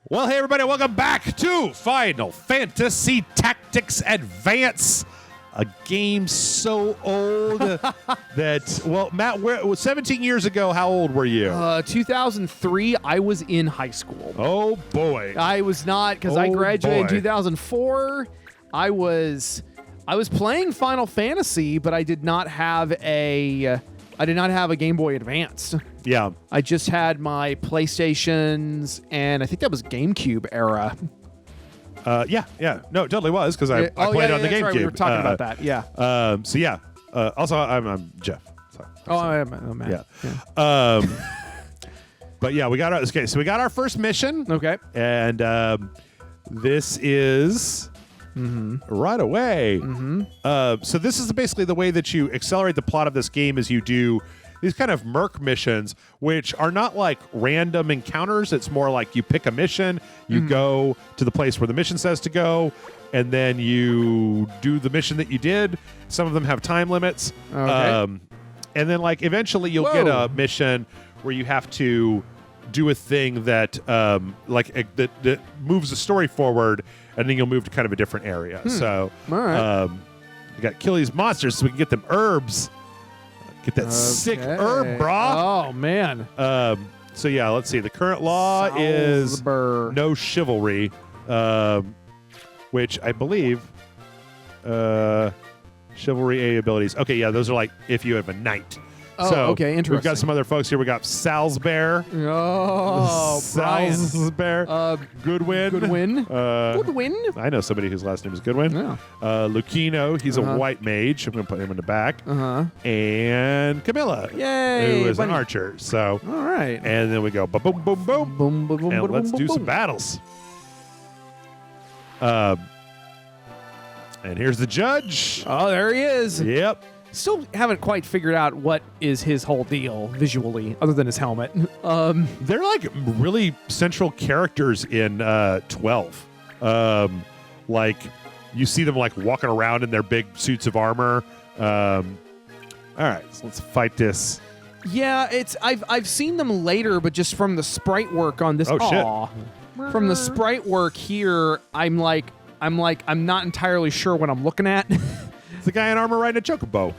Well, hey, everybody, welcome back to Final Fantasy Tactics Advance, a game so old that, well, Matt, 17 years ago, how old were you? 2003, I was in high school. Oh, boy. I was not, because I graduated in 2004. I was playing Final Fantasy, but I did not have a Game Boy Advance. Yeah. I just had my PlayStations, and I think that was GameCube era. Yeah. No, it totally was, because I played on the GameCube. Right. We were talking about that, yeah. Also, I'm Jeff. So, I'm Matt. Yeah. But yeah, we got our first mission. Okay. And this is right away. So this is basically the way that you accelerate the plot of this game is you do these kind of merc missions, which are not like random encounters. It's more like you pick a mission, you go to the place where the mission says to go, and then you do the mission that you did. Some of them have time limits. Okay. And then like eventually you'll get a mission where you have to do a thing that that moves the story forward, and then you'll move to kind of a different area. So all right. you got to kill these monsters so we can get them herbs. Get that sick herb, brah. Oh, man. So yeah, let's see. The current law is no chivalry, which I believe chivalry A abilities. Okay, yeah, those are like if you have a knight. Oh, so okay, interesting. We've got some other folks here. We got Salzbear. Oh, Brian. Salzbear. Goodwin. Goodwin. I know somebody whose last name is Goodwin. Yeah. Lucino. He's a white mage. I'm going to put him in the back. And Camilla. Yay. Who is an archer. So. All right. And then we go boom, boom, boom, boom. Boom, boom, boom, And boom, let's boom, do some boom. battles. And here's the judge. Oh, there he is. Yep. Still haven't quite figured out what is his whole deal visually, other than his helmet. They're like really central characters in 12. Like you see them like walking around in their big suits of armor. All right, so let's fight this. Yeah, I've seen them later, but just from the sprite work on this. Oh, shit. From the sprite work here, I'm not entirely sure what I'm looking at. It's the guy in armor riding a chocobo.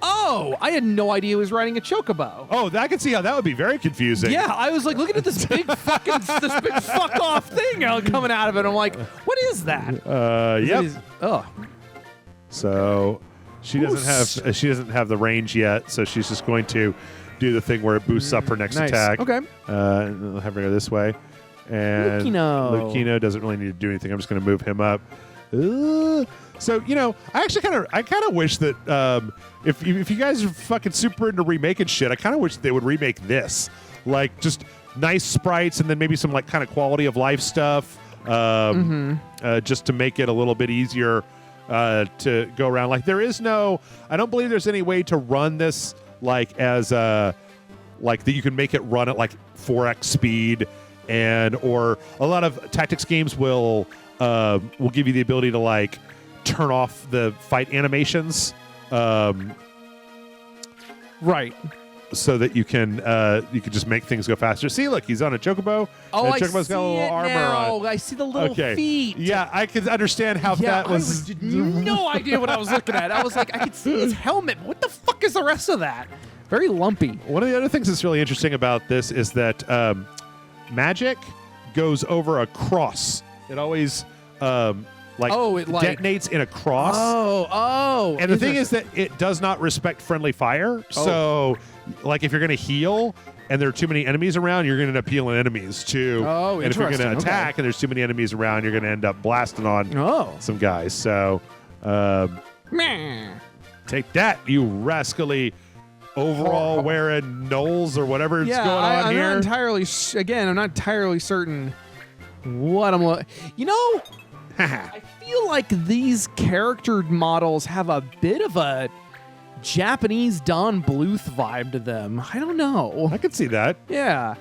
Oh, I had no idea he was riding a chocobo. Oh, I can see how that would be very confusing. Yeah, I was like looking at this big fuck off thing coming out of it. I'm like, what is that? Yep. So she doesn't have the range yet, so she's just going to do the thing where it boosts up her next attack. Okay. And I'll have her go this way. And Lucino doesn't really need to do anything. I'm just going to move him up. So, I kind of wish that if you guys are fucking super into remaking shit, I kind of wish they would remake this. Like, just nice sprites and then maybe some, like, kind of quality of life stuff just to make it a little bit easier to go around. Like, I don't believe there's any way to run this, like, as, like, that you can make it run at, like, 4x speed or a lot of tactics games will give you the ability to, like, turn off the fight animations, right? So that you can just make things go faster. See, look, he's on a chocobo. Oh, and I Chocobo's got a little armor on. I see the little feet. Yeah, I can understand how that was. I no idea what I was looking at. I was like, I could see his helmet. But what the fuck is the rest of that? Very lumpy. One of the other things that's really interesting about this is that magic goes over a cross. It always detonates in a cross. Oh. And the thing is that it does not respect friendly fire. So, like, if you're going to heal and there are too many enemies around, you're going to end up healing enemies too. Oh, and if you're going to attack and there's too many enemies around, you're going to end up blasting on some guys. So, take that, you rascally overall wearing gnolls or whatever is going on here. I'm not entirely certain what I'm looking. I feel like these character models have a bit of a Japanese Don Bluth vibe to them. I don't know. I could see that. Yeah.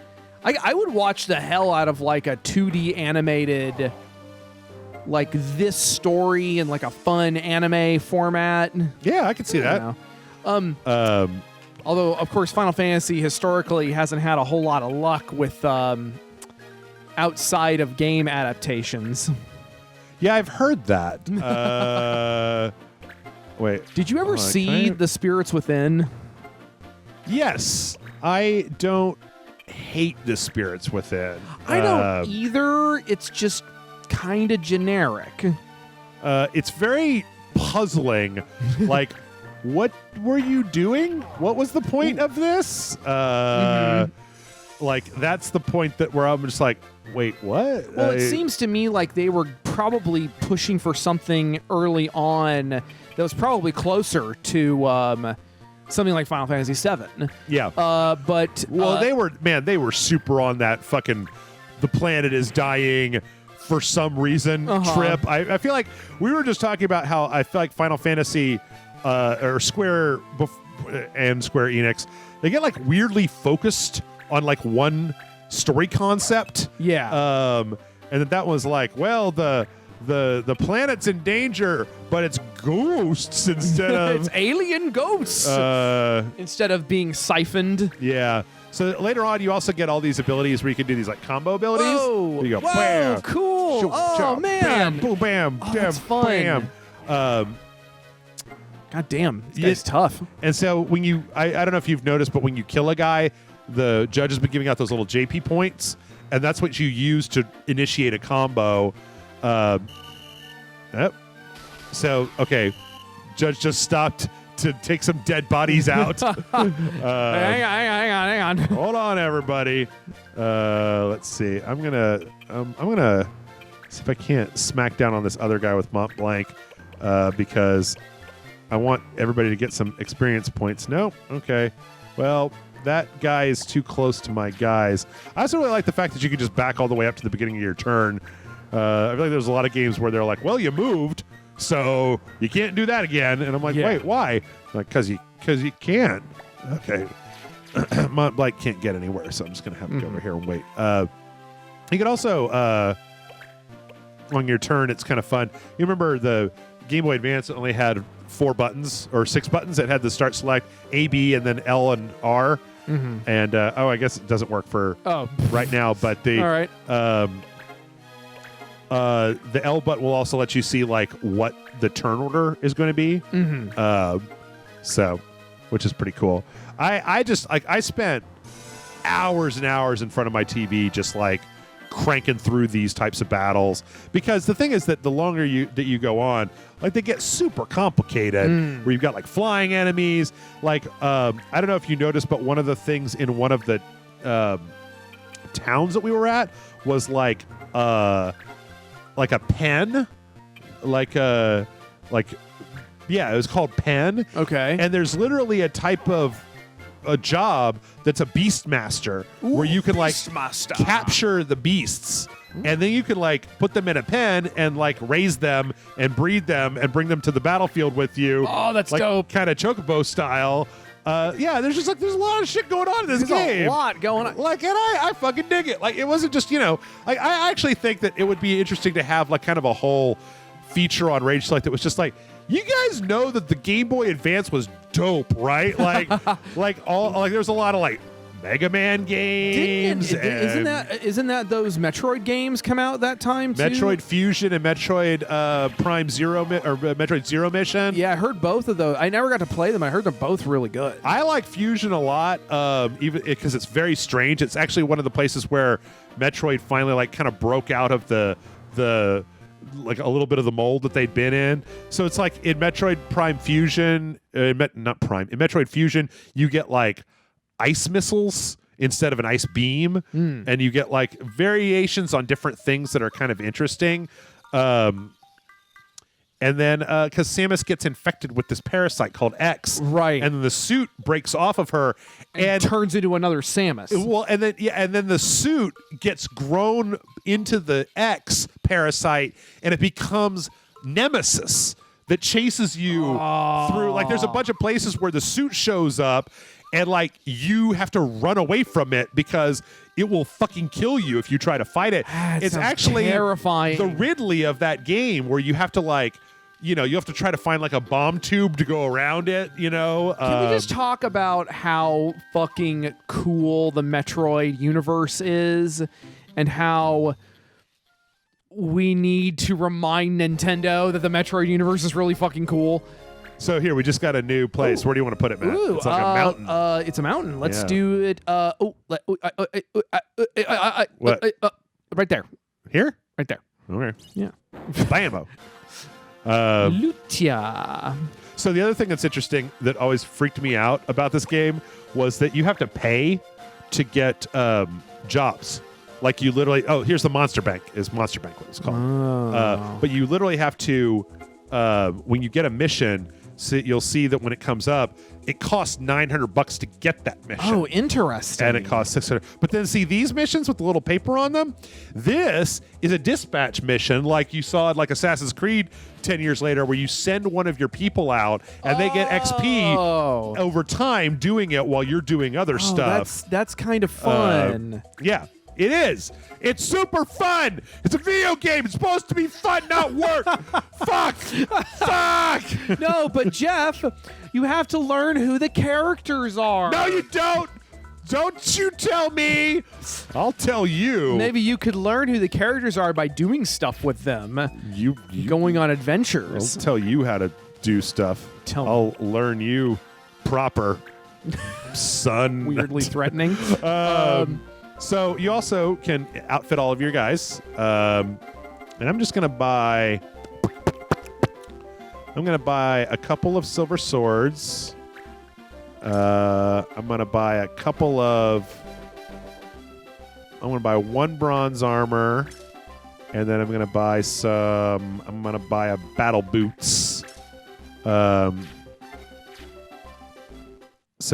I would watch the hell out of like a 2D animated, like this story in like a fun anime format. Yeah, I could see that. Although, of course, Final Fantasy historically hasn't had a whole lot of luck with outside of game adaptations. Yeah, I've heard that. Wait. Did you ever see The Spirits Within? Yes. I don't hate The Spirits Within. I don't either. It's just kind of generic. It's very puzzling. Like, what were you doing? What was the point of this? Like, that's the point where I'm just like, wait, what? Well, it seems to me like they were probably pushing for something early on that was probably closer to something like Final Fantasy VII. Yeah. But they were super on that fucking the planet is dying for some reason trip. I feel like we were just talking about how I feel like Final Fantasy or Square and Square Enix, they get like weirdly focused on like one story concept. Yeah. And that was like, well, the planet's in danger, but it's ghosts instead of it's alien ghosts instead of being siphoned. Yeah. So later on, you also get all these abilities where you can do these like combo abilities. Whoa! You go, Whoa! bam, Cool! Oh man! Bam! Boom! Bam! Oh, Bam! that's fun. Bam! God damn, this guy's tough. And so when I don't know if you've noticed, but when you kill a guy, the judge has been giving out those little JP points, and that's what you use to initiate a combo. Yep. So, okay, judge just stopped to take some dead bodies out. Hang on. Hold on, everybody. Let's see. I'm gonna see if I can't smack down on this other guy with Mont Blanc because I want everybody to get some experience points. Nope. Okay. Well, that guy is too close to my guys. I also really like the fact that you can just back all the way up to the beginning of your turn. I feel like there's a lot of games where they're like, well, you moved, so you can't do that again. And I'm like, wait, why? Like, because you can't. Okay. Mont Blanc can't get anywhere, so I'm just going to have to go over here and wait. You can also, on your turn, it's kind of fun. You remember the Game Boy Advance only had 4 buttons or 6 buttons. It had the start, select, A, B, and then L and R. And, I guess it doesn't work for right now, but the... All right. The L button will also let you see like what the turn order is going to be. So, which is pretty cool. I just like I spent hours and hours in front of my TV just like cranking through these types of battles because the thing is that the longer that you go on, like they get super complicated. Where you've got like flying enemies. Like I don't know if you noticed, but one of the things in one of the towns that we were at was like a pen, it was called pen. Okay. And there's literally a type of a job that's a beast master where you can like capture the beasts and then you can like put them in a pen and like raise them and breed them and bring them to the battlefield with you. Oh, that's like, dope. Kind of chocobo style. There's just like there's a lot of shit going on in this game. A lot going on. Like, and I fucking dig it. Like, it wasn't just like I actually think that it would be interesting to have like kind of a whole feature on Rage Select that was just like, you guys know that the Game Boy Advance was dope, right? Like, there's a lot of like Mega Man games. Isn't that those Metroid games come out that time too? Metroid Fusion and Metroid Prime Zero or Metroid Zero Mission. Yeah, I heard both of those. I never got to play them. I heard they're both really good. I like Fusion a lot, even because it's very strange. It's actually one of the places where Metroid finally like kind of broke out of the like a little bit of the mold that they'd been in. So it's like in Metroid Prime Fusion, in Metroid Fusion, you get like ice missiles instead of an ice beam, and you get like variations on different things that are kind of interesting. And then because Samus gets infected with this parasite called X, right, and then the suit breaks off of her and turns into another Samus. Well, and then the suit gets grown into the X parasite, and it becomes Nemesis that chases you through. Like, there's a bunch of places where the suit shows up, and like you have to run away from it because it will fucking kill you if you try to fight it. It's actually terrifying. The Ridley of that game, where you have to like. You have to try to find like a bomb tube to go around it, Can we just talk about how fucking cool the Metroid universe is and how we need to remind Nintendo that the Metroid universe is really fucking cool. So here, we just got a new place. Ooh. Where do you want to put it, Matt? Ooh, It's like a mountain. It's a mountain. Let's Yeah. do it. Right there. Here? Right there. Okay. Yeah. Bammo. Lutia. So the other thing that's interesting that always freaked me out about this game was that you have to pay to get jobs. Like you literally, here's the Monster Bank. Is Monster Bank what it's called? Oh. But you literally have to, when you get a mission, you'll see that when it comes up, it costs $900 to get that mission. Oh, interesting. And it costs $600. But then see these missions with the little paper on them? This is a dispatch mission like you saw in like Assassin's Creed 10 years later, where you send one of your people out and they get XP over time doing it while you're doing other stuff. That's kind of fun. Yeah. It is. It's super fun. It's a video game. It's supposed to be fun, not work. Fuck. Fuck. No, but Jeff, you have to learn who the characters are. No, you don't. Don't you tell me. I'll tell you. Maybe you could learn who the characters are by doing stuff with them. You going on adventures. I'll tell you how to do stuff. I'll learn you proper, son. Weirdly threatening. So you also can outfit all of your guys. And I'm just going to buy... I'm going to buy a couple of silver swords. I'm going to buy a couple of... I'm going to buy one bronze armor. And then I'm going to buy some... I'm going to buy a battle boots. So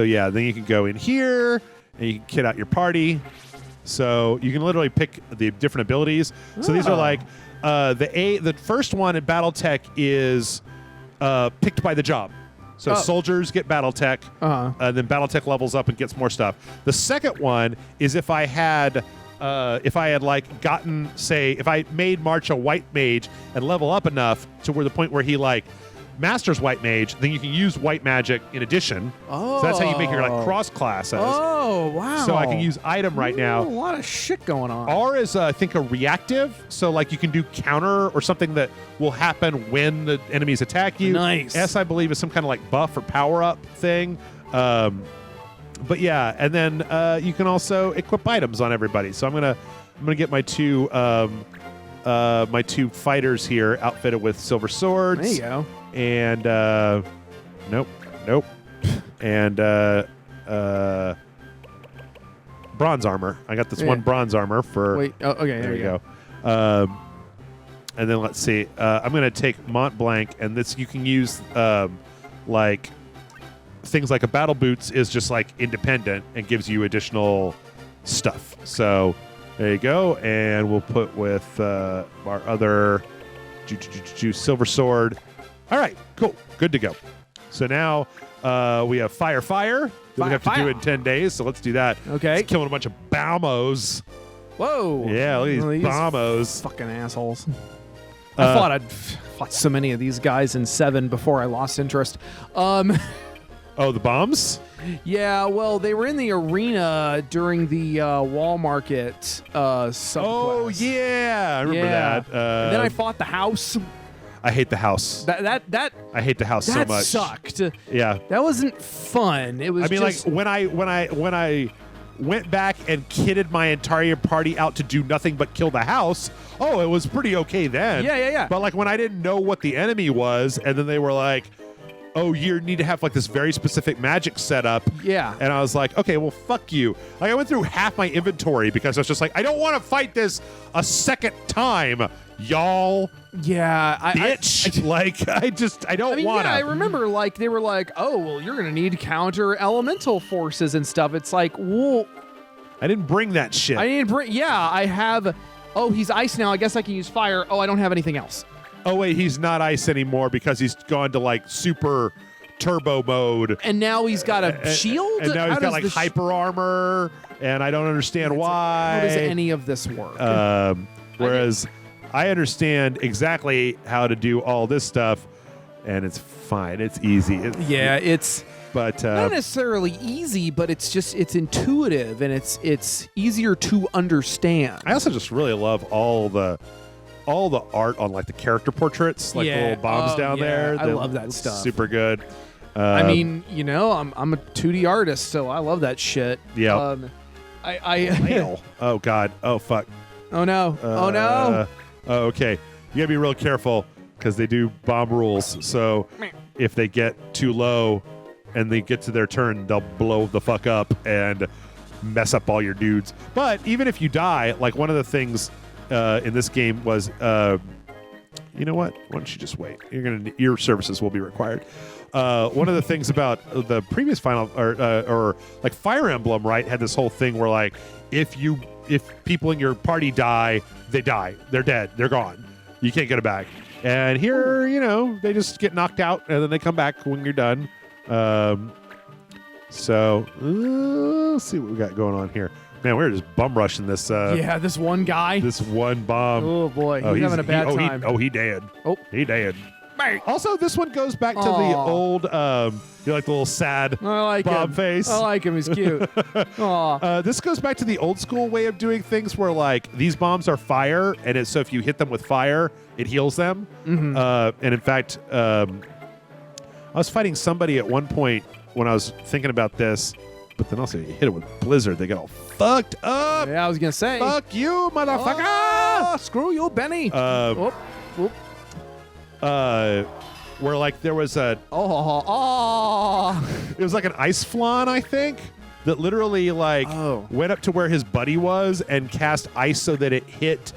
yeah, then you can go in here and you can kit out your party. So you can literally pick the different abilities. So these are like the first one in BattleTech is picked by the job. So soldiers get BattleTech, and then BattleTech levels up and gets more stuff. The second one is if I had like gotten, say, if I made March a white mage and level up enough to where the point where he like masters white mage, then you can use white magic in addition. So that's how you make your like cross classes. Oh, wow. So I can use item right now. A lot of shit going on. R is I think a reactive, so like you can do counter or something that will happen when the enemies attack you. Nice. S I believe is some kind of like buff or power up thing. But yeah, and then you can also equip items on everybody. So I'm gonna get my two fighters here outfitted with silver swords. There you go. And nope. And bronze armor. I got this one bronze armor for. Wait. Oh, okay. There you go. And then let's see. I'm gonna take Mont Blanc, and this you can use like things like a battle boots is just like independent and gives you additional stuff. So there you go, and we'll put with our other silver sword. All right, cool, good to go. So now we have fire that we have to do in 10 days. So let's do that. Okay, it's killing a bunch of Bamos. Whoa! Yeah, look at these Bamos. Fucking assholes. I thought I'd fought so many of these guys in 7 before I lost interest. Oh, the bombs? Yeah, well, they were in the arena during the wall market subquest. Oh, yeah, I remember that. And then I fought the house. I hate the house. That I hate the house so much. That sucked. Yeah, that wasn't fun. It was. I mean, just, like when I went back and kitted my entire party out to do nothing but kill the house. Oh, it was pretty okay then. Yeah. But like when I didn't know what the enemy was, and then they were like, "Oh, you need to have like this very specific magic setup." Yeah. And I was like, "Okay, well, fuck you." Like I went through half my inventory because I was just like, "I don't want to fight this a second time, y'all." Yeah, bitch. I don't want to. Yeah, I remember like they were like, "Oh, well, you're gonna need counter elemental forces and stuff." It's like, well, I didn't bring that shit. I didn't bring. Yeah, I have. Oh, he's ice now. I guess I can use fire. Oh, I don't have anything else. Oh wait, he's not ice anymore because he's gone to like super turbo mode. And now he's got a shield. And now he's got like hyper armor, and I don't understand why. How does any of this work? Whereas I understand exactly how to do all this stuff, and it's fine. It's easy. But not necessarily easy, but it's intuitive and it's easier to understand. I also just really love all the art on like the character portraits, like the little bombs down there. I love that stuff. Super good. I mean, I'm a 2D artist, so I love that shit. Yeah. Oh God. Oh fuck. Oh no. Oh no. Oh, okay. You gotta be real careful because they do bomb rules. So if they get too low and they get to their turn, they'll blow the fuck up and mess up all your dudes. But even if you die, like one of the things in this game was, you know what? Why don't you just wait? Your services will be required. One of the things about the previous Final or like Fire Emblem, right, had this whole thing where like if people in your party die, they die. They're dead. They're gone. You can't get them back. And here, they just get knocked out and then they come back when you're done. So let's see what we got going on here. Man, we're just bum rushing this. This one guy. This one bomb. Oh boy, he's having a bad time. He dead. Oh, he dead. Also, this one goes back to the old, like the little sad Bob face. I like him. He's cute. This goes back to the old school way of doing things where, like, these bombs are fire, and so if you hit them with fire, it heals them. Mm-hmm. And in fact, I was fighting somebody at one point when I was thinking about this, but then also you hit it with Blizzard, they got all fucked up. Yeah, I was going to say. Fuck you, motherfucker! Screw you, Benny. Where like there was it was like an ice flan, I think, that literally like went up to where his buddy was and cast ice so that it hit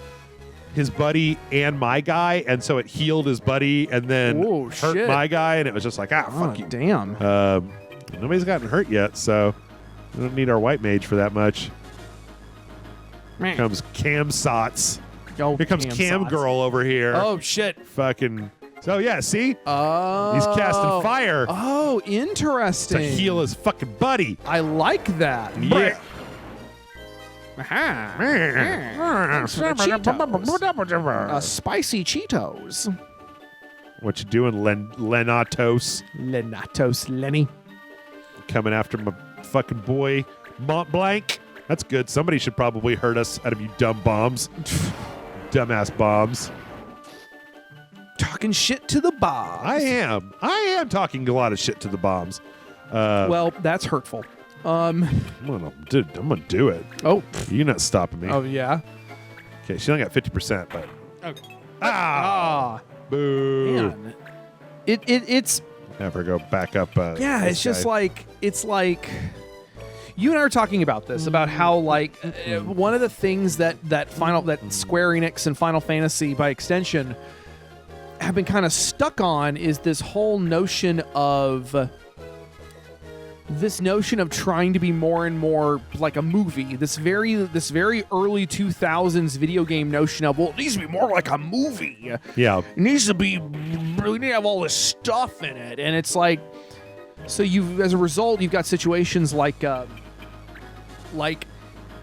his buddy and my guy, and so it healed his buddy and then hurt my guy, and it was just like fuck you. Damn. Nobody's gotten hurt yet, so we don't need our white mage for that much. Here comes Cam Sots. Here comes Cam Girl over here. Oh shit! Fucking. So yeah, see? Oh. He's casting fire. Oh, interesting. To heal his fucking buddy. I like that. Yeah. Spicy Cheetos. What you doing, Lenatos? Lenny. Coming after my fucking boy, Mont Blanc. That's good. Somebody should probably hurt us out of you dumb bombs. Dumbass bombs. Talking shit to the bombs. I am talking a lot of shit to the bombs. Well, that's hurtful. I'm gonna do it. Oh, you're not stopping me. Oh yeah. Okay, she only got 50%, but okay. Boo. Man. It's never go back up. It's just like you and I were talking about this, about how like one of the things that Square Enix and Final Fantasy by extension have been kind of stuck on is this whole notion of trying to be more and more like a movie. This very early 2000s video game notion of, well, it needs to be more like a movie. Yeah. It needs to be, we need to have all this stuff in it. And it's like, so as a result, you've got situations like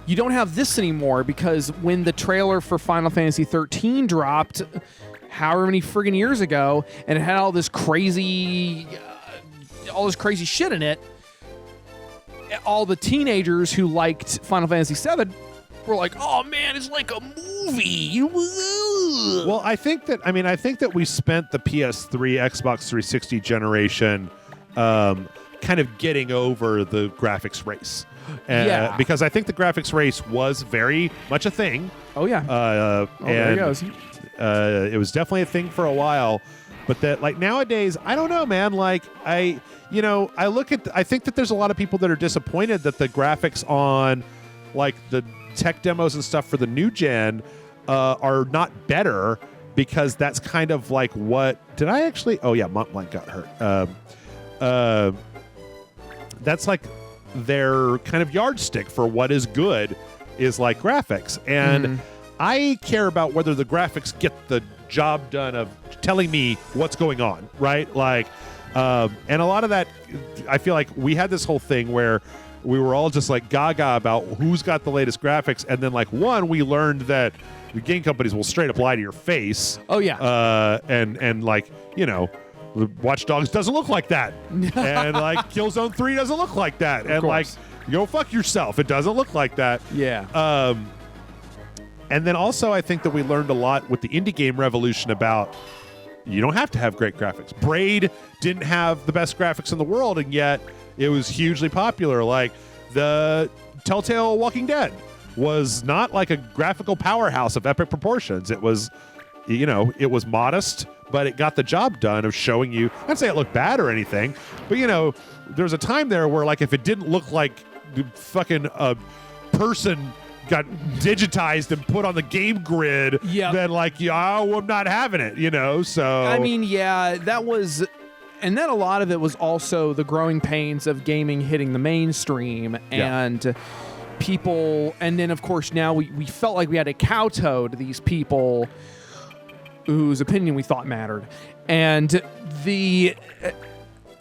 you don't have this anymore, because when the trailer for Final Fantasy 13 dropped however many friggin' years ago, and it had all this crazy shit in it, all the teenagers who liked Final Fantasy 7 were like, "Oh man, it's like a movie." Well, I think that we spent the PS3, Xbox 360 generation kind of getting over the graphics race. Because I think the graphics race was very much a thing. Oh yeah. There he goes. It was definitely a thing for a while, but that like nowadays, I don't know, man. Like I think that there's a lot of people that are disappointed that the graphics on like the tech demos and stuff for the new gen are not better, because that's kind of like what did I actually? Oh yeah, Mont Blanc got hurt. That's like their kind of yardstick for what is good is like graphics, and I care about whether the graphics get the job done of telling me what's going on, right? Like, and a lot of that, I feel like we had this whole thing where we were all just like gaga about who's got the latest graphics, and then like we learned that the game companies will straight up lie to your face. Oh yeah. And like Watch Dogs doesn't look like that, and like Killzone 3 doesn't look like that, and like go fuck yourself. It doesn't look like that. Yeah. And then also I think that we learned a lot with the indie game revolution about you don't have to have great graphics. Braid didn't have the best graphics in the world, and yet it was hugely popular. Like the Telltale Walking Dead was not like a graphical powerhouse of epic proportions. It was, it was modest, but it got the job done of showing you. I'd say it looked bad or anything, but there's a time there where like if it didn't look like fucking a person got digitized and put on the game grid, then like, I'm not having it, so. I mean, yeah, that was, and then a lot of it was also the growing pains of gaming hitting the mainstream and people, and then of course now we felt like we had to kowtow to these people whose opinion we thought mattered.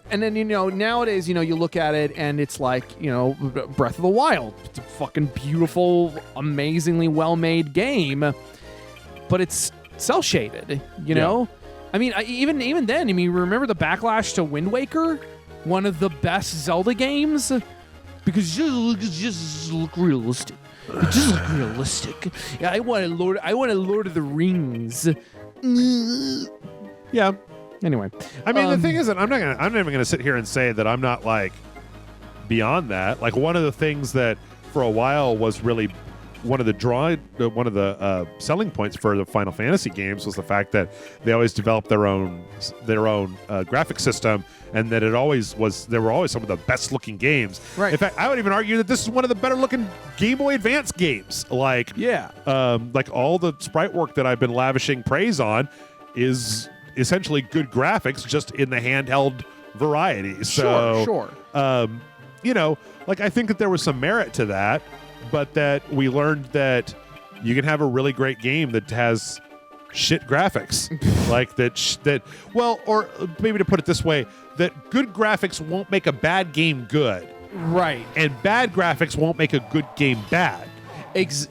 And then, nowadays, you look at it and it's like, Breath of the Wild. It's a fucking beautiful, amazingly well-made game, but it's cel-shaded, you know? I mean, even then, remember the backlash to Wind Waker? One of the best Zelda games? Because it just look realistic. It just look realistic. Yeah, I want a Lord of the Rings. Yeah. Anyway, I mean, the thing is that I'm never gonna sit here and say that I'm not like beyond that. Like one of the things that for a while was really one of the selling points for the Final Fantasy games was the fact that they always developed their own graphic system, and that there were always some of the best looking games. Right. In fact, I would even argue that this is one of the better looking Game Boy Advance games. Like like all the sprite work that I've been lavishing praise on is essentially good graphics, just in the handheld variety. So, sure. Like I think that there was some merit to that, but that we learned that you can have a really great game that has shit graphics, like that. Well, or maybe to put it this way, that good graphics won't make a bad game good, right? And bad graphics won't make a good game bad.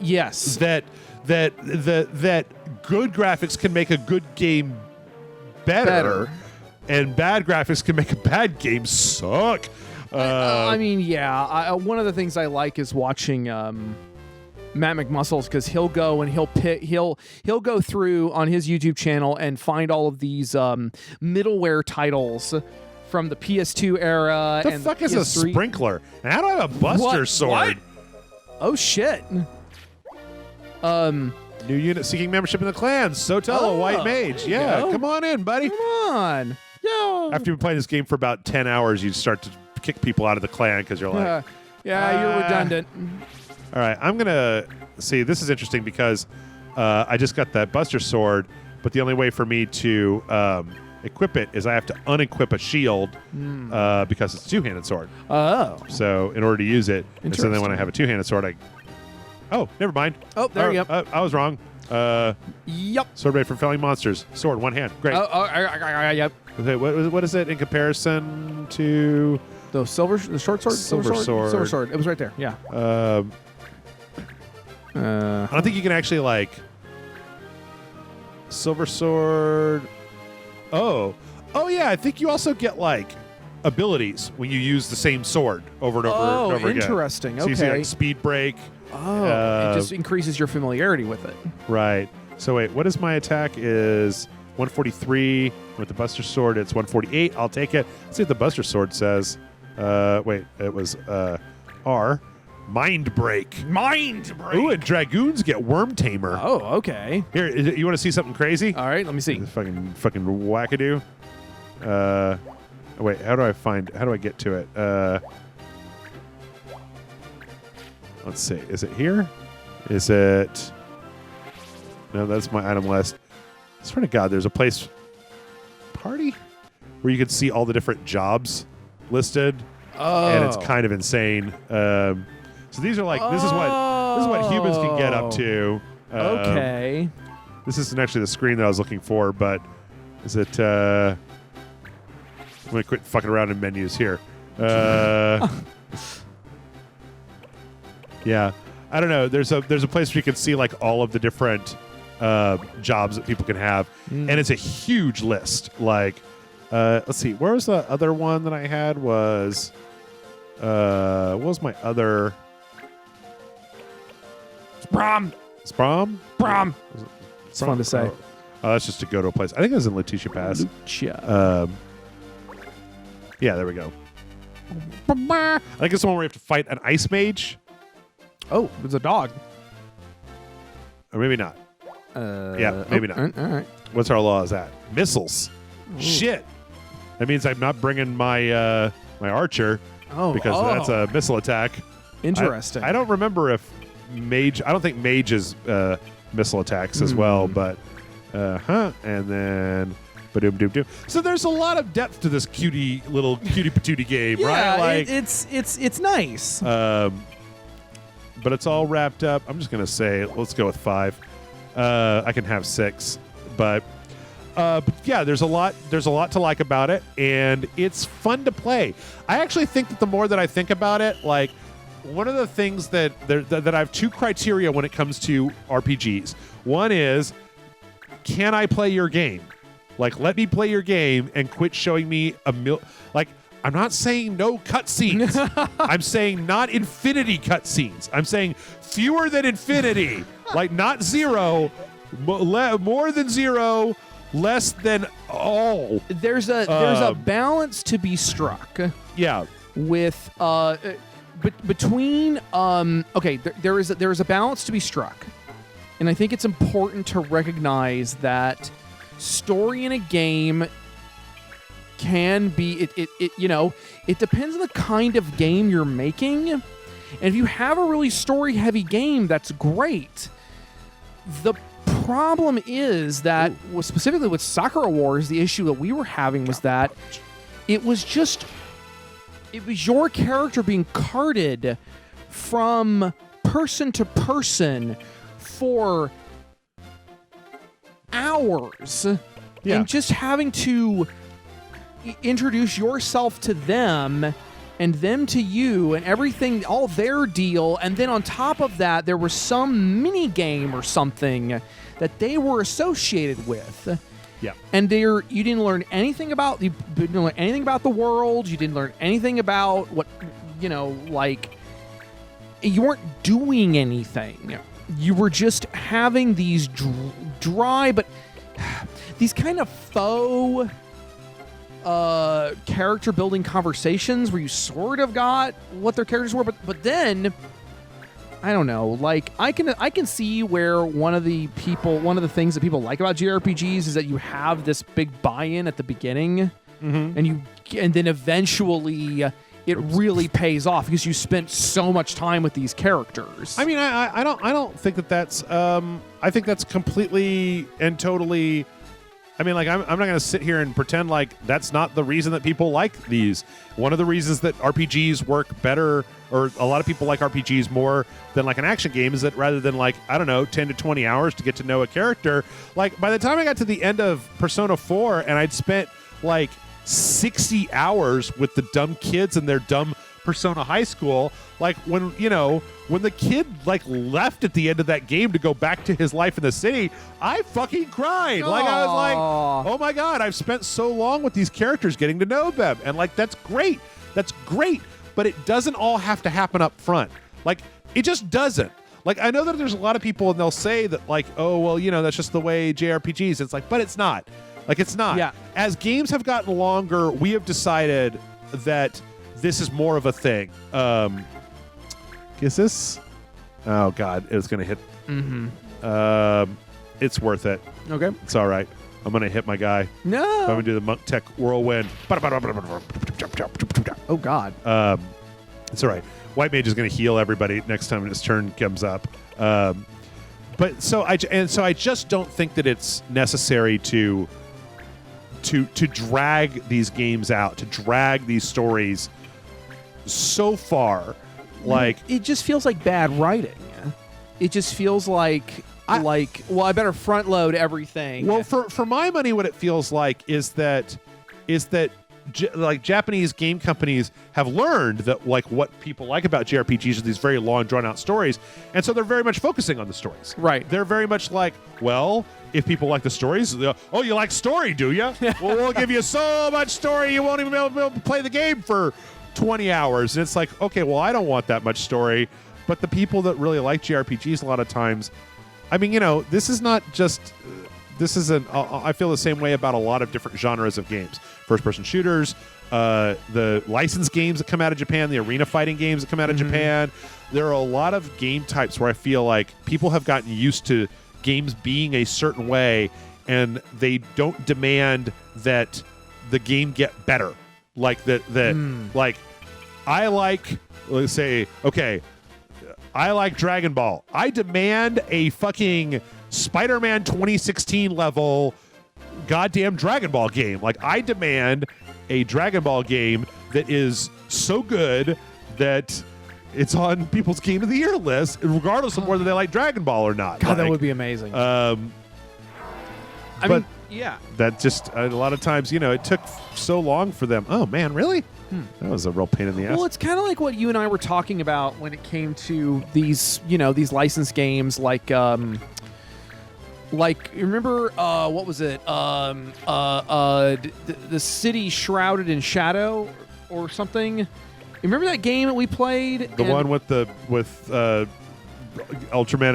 Yes. That good graphics can make a good game better, and bad graphics can make a bad game suck. I mean, one of the things I like is watching Matt McMuscles, because he'll go and he'll go through on his YouTube channel and find all of these middleware titles from the PS2 era. The fuck is a sprinkler? And how do I have a Buster Sword? What? Oh shit. New unit seeking membership in the clan. Sotelo, White Mage. Yeah, come on in, buddy. Come on. Yo. After you've been playing this game for about 10 hours, you start to kick people out of the clan because you're like... you're redundant. All right, I'm going to... See, this is interesting because I just got that Buster Sword, but the only way for me to equip it is I have to unequip a shield because it's a two-handed sword. Oh. So in order to use it, and so then when I have a two-handed sword, I... Oh, never mind. Oh, there you go. I was wrong. Yep. Sword made from felling monsters. Sword, one hand. Great. Yep. Okay, what is it in comparison to the short sword? Silver sword. Silver sword. It was right there. Yeah. I don't think you can actually like silver sword. Oh yeah. I think you also get like abilities when you use the same sword over and over again. Interesting. So you see like speed break. Oh, it just increases your familiarity with it. Right. So wait, what is my attack? Is 143. With the Buster Sword, it's 148. I'll take it. Let's see what the Buster Sword says. Wait, it was R. Mind Break. Mind Break. Ooh, and Dragoons get Worm Tamer. Oh, okay. Here, you want to see something crazy? All right, let me see. Fucking wackadoo. Wait, how do I get to it? Let's see. Is it here? Is it... No, that's my item list. I swear to God, there's a place... Party? Where you can see all the different jobs listed. Oh. And it's kind of insane. So these are like... This is what humans can get up to. Okay. This isn't actually the screen that I was looking for, but... Is it... I'm going to quit fucking around in menus here. Yeah, I don't know. There's a place where you can see like all of the different jobs that people can have, and it's a huge list. Like, Let's see. Where was the other one that I had? What was my other? Sprom. Sprom? Sprom. It's fun to say. Oh, that's just to go to a place. I think it was in Letitia Pass. Lucia. Yeah, there we go. I think it's the one where you have to fight an ice mage. Oh, it's a dog. Or maybe not. Yeah, maybe not. All right. What's our law is that? Missiles. Ooh. Shit. That means I'm not bringing my my archer because that's a missile attack. Interesting. I don't remember if mage. I don't think mage is missile attacks as well, but and then ba-doom-doom-doom. So there's a lot of depth to this little cutie patootie game, right? Like it's nice. But it's all wrapped up. I'm just gonna say let's go with 5. I can have 6, but yeah, there's a lot to like about it, and it's fun to play. I actually think that the more that I think about it, like one of the things that I have 2 criteria when it comes to RPGs. One is, can I play your game? Like, let me play your game and quit showing me like. I'm not saying no cutscenes. I'm saying not infinity cutscenes. I'm saying fewer than infinity. Like not 0, more than 0, less than all. There's a balance to be struck. Yeah. With between there is a balance to be struck, and I think it's important to recognize that story in a game can be it depends on the kind of game you're making, and if you have a really story heavy game, that's great. The problem is that specifically with Sakura Wars, the issue that we were having was that it was your character being carted from person to person for hours, and just having to introduce yourself to them and them to you and everything, all their deal, and then on top of that there was some mini game or something that they were associated with. Yeah. And you didn't learn anything about the world, you didn't learn anything about what like you weren't doing anything. You were just having these dry but these kind of faux character building conversations where you sort of got what their characters were, but then I don't know, like I can see where one of the things that people like about JRPGs is that you have this big buy-in at the beginning, and then eventually it really pays off because you spent so much time with these characters. I mean, I don't think that's I think that's completely and totally. I mean, like, I'm not going to sit here and pretend like that's not the reason that people like these. One of the reasons that RPGs work better, or a lot of people like RPGs more than like an action game, is that rather than like, I don't know, 10 to 20 hours to get to know a character, like by the time I got to the end of Persona 4 and I'd spent like 60 hours with the dumb kids in their dumb Persona High School, like when the kid like left at the end of that game to go back to his life in the city, I fucking cried. Aww. Like I was like, oh my God, I've spent so long with these characters getting to know them. And like, that's great. But it doesn't all have to happen up front. Like it just doesn't. Like I know that there's a lot of people and they'll say that like, oh, well, that's just the way JRPGs. It's like, but it's not. Like it's not. Yeah. As games have gotten longer, we have decided that this is more of a thing. Is this? Oh God, it's gonna hit. It's worth it. Okay, it's all right. I'm gonna hit my guy. No, I'm gonna do the Monk Tech Whirlwind. Oh God. It's all right. White Mage is gonna heal everybody next time his turn comes up. But so I just don't think that it's necessary to drag these games out, to drag these stories so far. Like it just feels like bad writing. It just feels like I better front load everything. Well, for my money, what it feels like is that like Japanese game companies have learned that like what people like about JRPGs are these very long, drawn out stories, and so they're very much focusing on the stories. Right. They're very much like, well, if people like the stories, oh, you like story, do you? Well, we'll give you so much story you won't even be able to play the game for 20 hours. And it's like, okay, well, I don't want that much story. But the people that really like JRPGs a lot of times, I mean, this is not just... I feel the same way about a lot of different genres of games. First-person shooters, the licensed games that come out of Japan, the arena fighting games that come out of Japan. There are a lot of game types where I feel like people have gotten used to games being a certain way, and they don't demand that the game get better. Like like I like, let's say, okay, I like Dragon Ball. I demand a fucking Spider-Man 2016 level goddamn Dragon Ball game. Like, I demand a Dragon Ball game that is so good that it's on people's Game of the Year list, regardless of whether they like Dragon Ball or not. God, that would be amazing. I mean, yeah. That just, a lot of times, it took so long for them. Oh, man, really? That was a real pain in the ass. Well, it's kind of like what you and I were talking about when it came to these, these licensed games like remember what was it? The City Shrouded in Shadow or something. You remember that game that we played? The one with Ultraman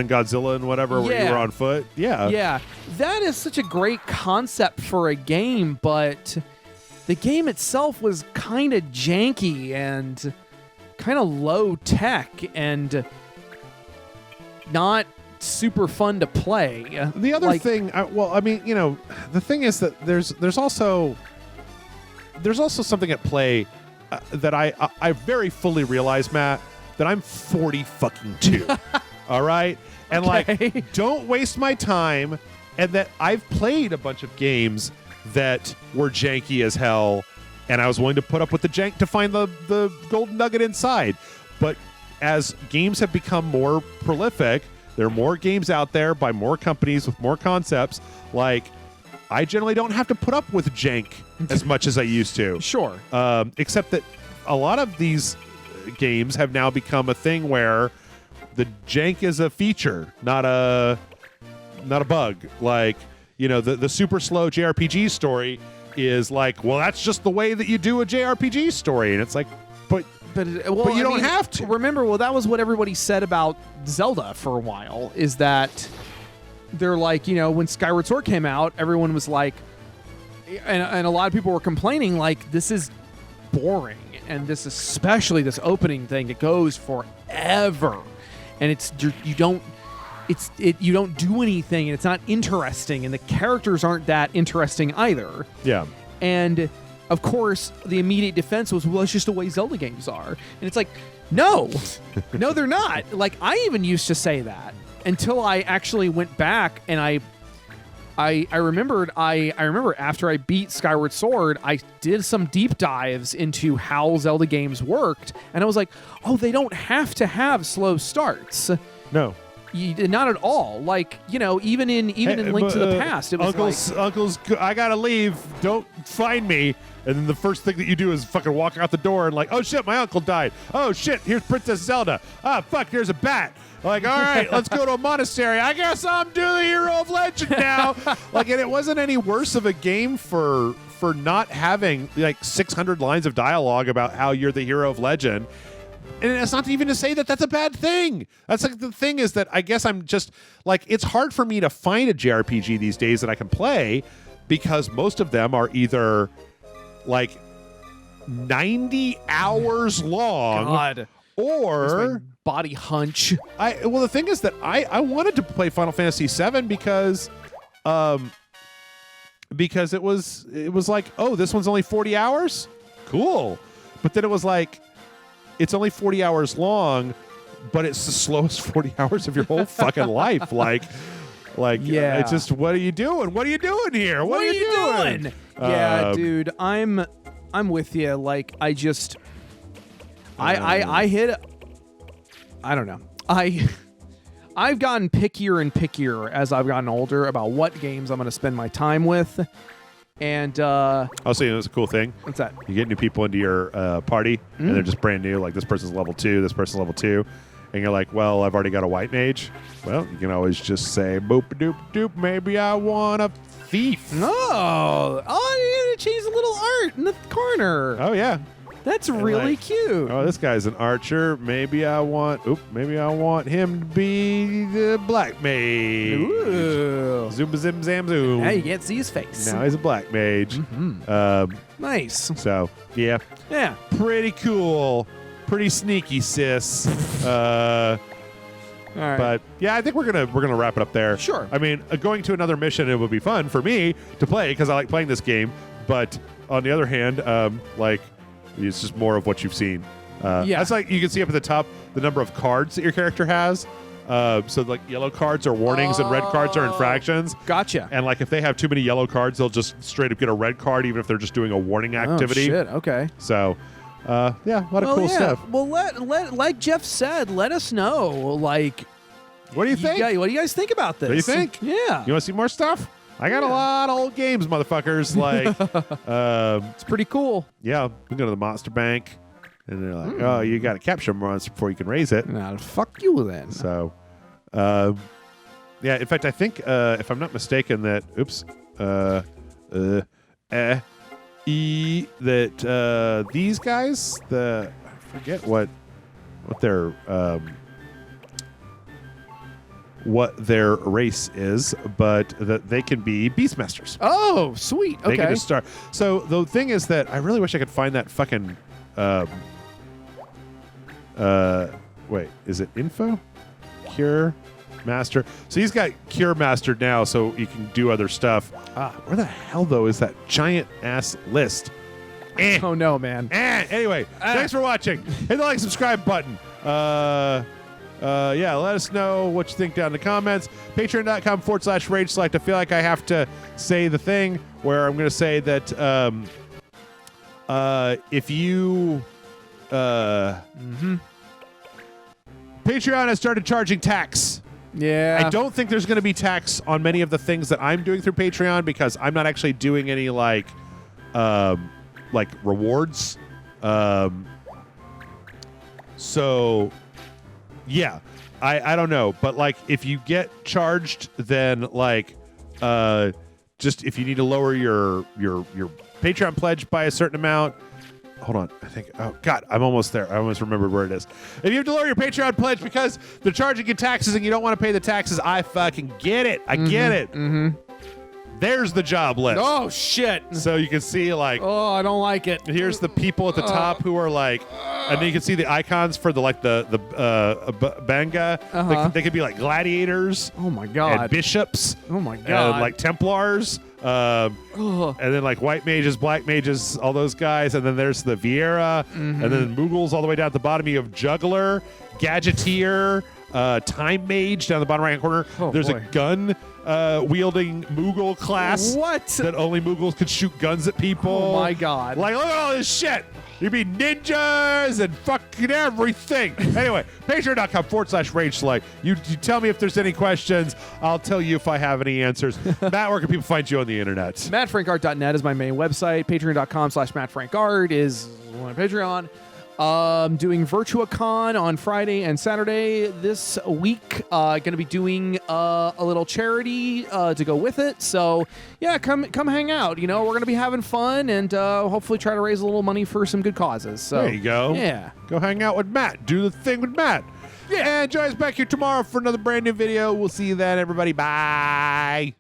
and Godzilla and whatever, where you were on foot? Yeah. Yeah. That is such a great concept for a game, but the game itself was kind of janky and kind of low tech and not super fun to play. The other thing, the thing is that there's also something at play that I very fully realize, Matt, that I'm 40 fucking 2. All right? And don't waste my time, and that I've played a bunch of games that were janky as hell, and I was willing to put up with the jank to find the golden nugget inside. But as games have become more prolific, there are more games out there by more companies with more concepts. Like, I generally don't have to put up with jank as much as I used to. Sure. Except that a lot of these games have now become a thing where the jank is a feature, not a bug. Like, the super slow JRPG story is like, well, that's just the way that you do a JRPG story. And it's like, but you don't have to. Remember, that was what everybody said about Zelda for a while, is that they're like, when Skyward Sword came out, everyone was like, and a lot of people were complaining, like, this is boring. And especially this opening thing, it goes forever. And you don't do anything, and it's not interesting, and the characters aren't that interesting either. Yeah. And of course, the immediate defense was, well, it's just the way Zelda games are. And it's like, no, they're not. Like, I even used to say that until I actually went back and I remember after I beat Skyward Sword, I did some deep dives into how Zelda games worked, and I was like, oh, they don't have to have slow starts. No. Not at all. Like, even in Link to the Past, it was Uncles, I gotta leave. Don't find me. And then the first thing that you do is fucking walk out the door and like, oh shit, my uncle died. Oh shit, here's Princess Zelda. Ah, fuck, there's a bat. Like, all right, let's go to a monastery. I guess I'm doing the Hero of Legend now. And it wasn't any worse of a game for not having like 600 lines of dialogue about how you're the hero of legend. And it's not even to say that that's a bad thing. That's like, the thing is that I guess I'm just like, it's hard for me to find a JRPG these days that I can play because most of them are either like 90 hours long. God. Or body hunch. The thing is that I wanted to play Final Fantasy VII because it was like, oh, this one's only 40 hours? Cool. But then it was like, it's only 40 hours long, but it's the slowest 40 hours of your whole fucking life. Yeah. It's just, what are you doing? What are you doing here? What are you doing? Yeah, dude, I'm with you. Like, I just, I hit, I don't know. I've gotten pickier and pickier as I've gotten older about what games I'm going to spend my time with. And I'll say it's a cool thing. What's that? You get new people into your party, and they're just brand new. Like, this person's level 2, this person's level 2. and you're like, well, I've already got a white mage. Well, you can always just say, boop doop doop. Maybe I want a thief. Oh, you changed a little art in the corner. Oh yeah. That's really cute. Oh, this guy's an archer. Maybe I want him to be the black mage. Ooh. Zoom zim zam zoom. Now you can't see his face. Now he's a black mage. Nice. So yeah. Yeah. Pretty cool. Pretty sneaky, sis. All right. But yeah, I think we're gonna wrap it up there. Sure. I mean, going to another mission, it would be fun for me to play because I like playing this game. But on the other hand, it's just more of what you've seen. That's like you can see up at the top the number of cards that your character has. So like yellow cards are warnings and red cards are infractions. Gotcha. And like if they have too many yellow cards, they'll just straight up get a red card, even if they're just doing a warning activity. Oh shit. Okay. So, a lot of cool stuff. Well, like Jeff said, let us know. Like, what do you think? What do you guys think about this? What do you think? Yeah. You want to see more stuff? I got a lot of old games, motherfuckers. Like, it's pretty cool. Yeah, we go to the Monster Bank, and they're like, "Oh, you got to capture a monster before you can raise it." Nah, fuck you then. So, yeah. In fact, I think if I'm not mistaken, that these guys, I forget what their race is, but that they can be Beastmasters. Oh, sweet. Okay. They can just start. So the thing is that I really wish I could find that fucking. Wait, is it info? Cure Master. So he's got Cure Master now, so he can do other stuff. Where the hell though is that giant ass list? Oh no, man. Anyway, thanks for watching. Hit the like, subscribe button. Let us know what you think down in the comments. Patreon.com/Rage Select. I feel like I have to say the thing where I'm going to say that if you Patreon has started charging tax. Yeah. I don't think there's going to be tax on many of the things that I'm doing through Patreon because I'm not actually doing any like rewards. So yeah, I don't know, but like if you get charged, then like just if you need to lower your Patreon pledge by a certain amount. Hold on, I think. Oh God, I'm almost there. I almost remembered where it is. If you have to lower your Patreon pledge because they're charging you taxes and you don't want to pay the taxes, I fucking get it. I get it. There's the job list. Oh shit! So you can see like. Oh, I don't like it. Here's the people at the top who are like, and then you can see the icons for the banga. They could be like gladiators. Oh my God. And bishops. Oh my God. And like Templars. And then like white mages, black mages, all those guys. And then there's the Vieira. And then Moogles all the way down at the bottom. You have Juggler, Gadgeteer, Time Mage down the bottom right hand corner. There's a gun wielding Moogle class. What? That only Moogles could shoot guns at people. Oh my God. Like, look at all this shit. You'd be ninjas and fucking everything. Anyway, patreon.com/Rage Select. You tell me if there's any questions. I'll tell you if I have any answers. Matt, where can people find you on the internet? MattFrankArt.net is my main website. Patreon.com/MattFrankArt is my Patreon. Doing VirtuaCon on Friday and Saturday this week. Going to be doing a little charity to go with it. So yeah, come hang out. You know, we're going to be having fun and hopefully try to raise a little money for some good causes. So there you go. Yeah, go hang out with Matt. Do the thing with Matt. Yeah, and join us back here tomorrow for another brand new video. We'll see you then, everybody. Bye.